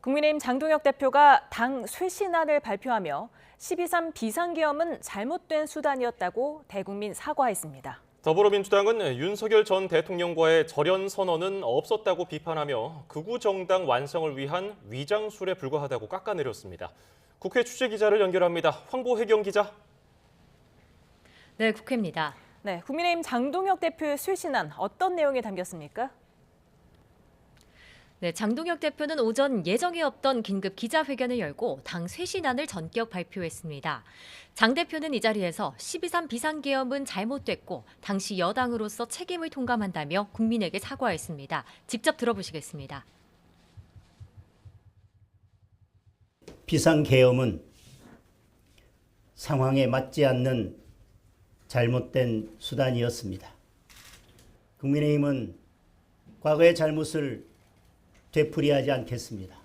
국민의힘 장동혁 대표가 당 쇄신안을 발표하며 12.3 비상계엄은 잘못된 수단이었다고 대국민 사과했습니다. 더불어민주당은 윤석열 전 대통령과의 절연 선언은 없었다고 비판하며 극우 정당 완성을 위한 위장술에 불과하다고 깎아내렸습니다. 국회 취재기자를 연결합니다. 황보혜경 기자. 네, 국회입니다. 네, 국민의힘 장동혁 대표의 쇄신안 어떤 내용이 담겼습니까? 네, 장동혁 대표는 오전 예정에 없던 긴급 기자회견을 열고 당 쇄신안을 전격 발표했습니다. 장 대표는 이 자리에서 12.3 비상계엄은 잘못됐고 당시 여당으로서 책임을 통감한다며 국민에게 사과했습니다. 직접 들어보시겠습니다. 비상계엄은 상황에 맞지 않는 잘못된 수단이었습니다. 국민의힘은 과거의 잘못을 되풀이하지 않겠습니다.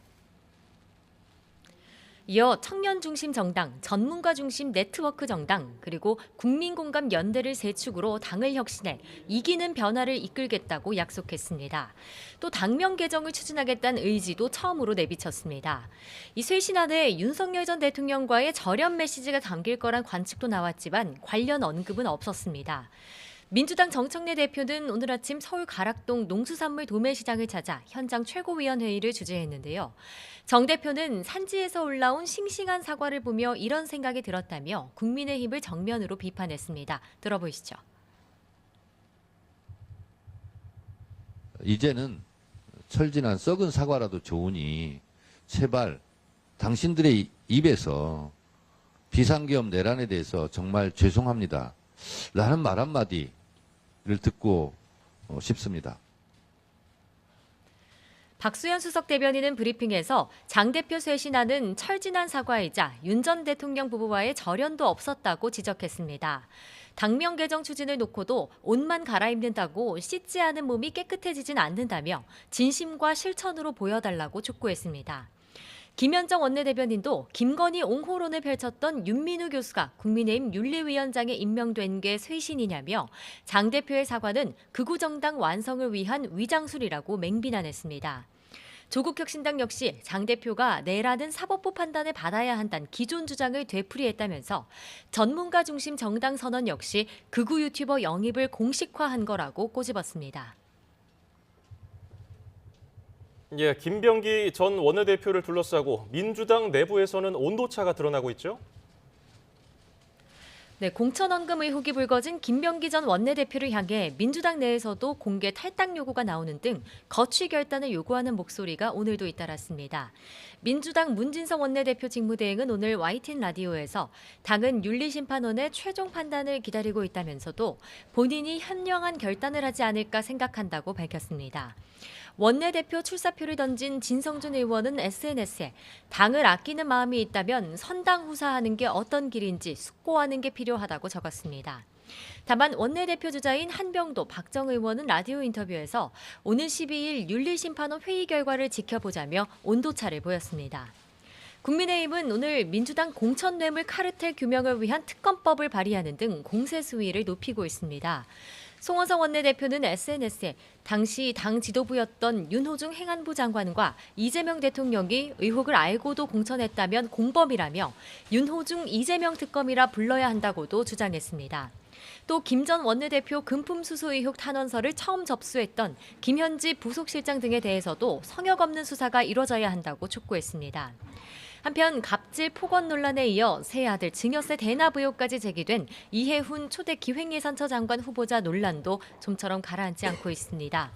이어 청년 중심 정당, 전문가 중심 네트워크 정당, 그리고 국민공감 연대를 세 축으로 당을 혁신해 이기는 변화를 이끌겠다고 약속했습니다. 또 당명 개정을 추진하겠다는 의지도 처음으로 내비쳤습니다. 이 쇄신안에 윤석열 전 대통령과의 절연 메시지가 담길 거란 관측도 나왔지만 관련 언급은 없었습니다. 민주당 정청래 대표는 오늘 아침 서울 가락동 농수산물 도매시장을 찾아 현장 최고위원회의를 주재했는데요. 정 대표는 산지에서 올라온 싱싱한 사과를 보며 이런 생각이 들었다며 국민의힘을 정면으로 비판했습니다. 들어보시죠. 이제는 철진한 썩은 사과라도 좋으니 제발 당신들의 입에서 비상계엄 내란에 대해서 정말 죄송합니다 라는 말 한마디를 듣고 싶습니다. 박수현 수석 대변인은 브리핑에서 장 대표 쇄신안은 철진한 사과이자 윤 전 대통령 부부와의 절연도 없었다고 지적했습니다. 당명 개정 추진을 놓고도 옷만 갈아입는다고 씻지 않은 몸이 깨끗해지진 않는다며 진심과 실천으로 보여달라고 촉구했습니다. 김현정 원내대변인도 김건희 옹호론을 펼쳤던 윤민우 교수가 국민의힘 윤리위원장에 임명된 게 쇄신이냐며 장 대표의 사과는 극우 정당 완성을 위한 위장술이라고 맹비난했습니다. 조국혁신당 역시 장 대표가 내라는 사법부 판단을 받아야 한다는 기존 주장을 되풀이했다면서 전문가 중심 정당 선언 역시 극우 유튜버 영입을 공식화한 거라고 꼬집었습니다. 예, 김병기 전 원내대표를 둘러싸고 민주당 내부에서는 온도차가 드러나고 있죠? 네, 공천원금 의혹이 불거진 김병기 전 원내대표를 향해 민주당 내에서도 공개 탈당 요구가 나오는 등 거취 결단을 요구하는 목소리가 오늘도 잇따랐습니다. 민주당 문진성 원내대표 직무대행은 오늘 YTN 라디오에서 당은 윤리심판원의 최종 판단을 기다리고 있다면서도 본인이 현명한 결단을 하지 않을까 생각한다고 밝혔습니다. 원내대표 출사표를 던진 진성준 의원은 SNS에 당을 아끼는 마음이 있다면 선당 후사하는 게 어떤 길인지 숙고하는 게 필요하다고 적었습니다. 다만 원내대표 주자인 한병도 박정 의원은 라디오 인터뷰에서 오는 12일 윤리심판원 회의 결과를 지켜보자며 온도차를 보였습니다. 국민의힘은 오늘 민주당 공천뇌물 카르텔 규명을 위한 특검법을 발의하는 등 공세 수위를 높이고 있습니다. 송원석 원내대표는 SNS에 당시 당 지도부였던 윤호중 행안부 장관과 이재명 대통령이 의혹을 알고도 공천했다면 공범이라며 윤호중 이재명 특검이라 불러야 한다고도 주장했습니다. 또 김 전 원내대표 금품 수수 의혹 탄원서를 처음 접수했던 김현지 부속실장 등에 대해서도 성역 없는 수사가 이뤄져야 한다고 촉구했습니다. 한편 갑질 폭언 논란에 이어 새 아들 증여세 대납 의혹까지 제기된 이해훈 초대 기획예산처 장관 후보자 논란도 좀처럼 가라앉지 않고 있습니다.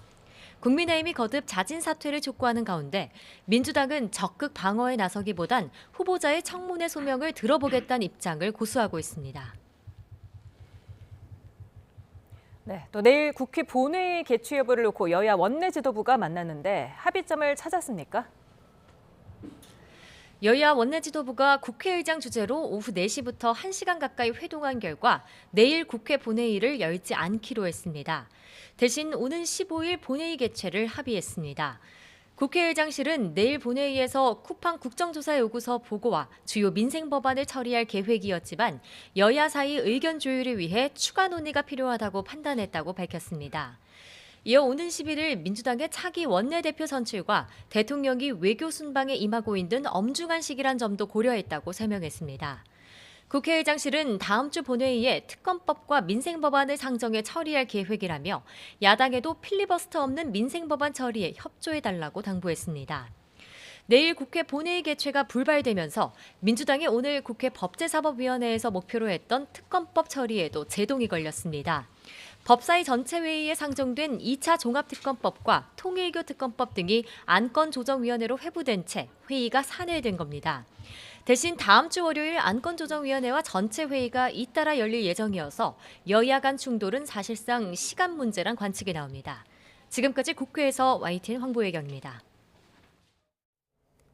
국민의힘이 거듭 자진 사퇴를 촉구하는 가운데 민주당은 적극 방어에 나서기보단 후보자의 청문회 소명을 들어보겠다는 입장을 고수하고 있습니다. 네, 또 내일 국회 본회의 개최 여부를 놓고 여야 원내 지도부가 만났는데 합의점을 찾았습니까? 여야 원내 지도부가 국회의장 주재로 오후 4시부터 1시간 가까이 회동한 결과 내일 국회 본회의를 열지 않기로 했습니다. 대신 오는 15일 본회의 개최를 합의했습니다. 국회의장실은 내일 본회의에서 쿠팡 국정조사 요구서 보고와 주요 민생 법안을 처리할 계획이었지만 여야 사이 의견 조율을 위해 추가 논의가 필요하다고 판단했다고 밝혔습니다. 이어 오는 11일 민주당의 차기 원내대표 선출과 대통령이 외교 순방에 임하고 있는 엄중한 시기란 점도 고려했다고 설명했습니다. 국회의장실은 다음 주 본회의에 특검법과 민생법안을 상정해 처리할 계획이라며 야당에도 필리버스터 없는 민생법안 처리에 협조해달라고 당부했습니다. 내일 국회 본회의 개최가 불발되면서 민주당이 오늘 국회 법제사법위원회에서 목표로 했던 특검법 처리에도 제동이 걸렸습니다. 법사위 전체회의에 상정된 2차 종합특검법과 통일교 특검법 등이 안건조정위원회로 회부된 채 회의가 산회된 겁니다. 대신 다음 주 월요일 안건조정위원회와 전체 회의가 잇따라 열릴 예정이어서 여야 간 충돌은 사실상 시간 문제란 관측이 나옵니다. 지금까지 국회에서 YTN 황보혜경입니다.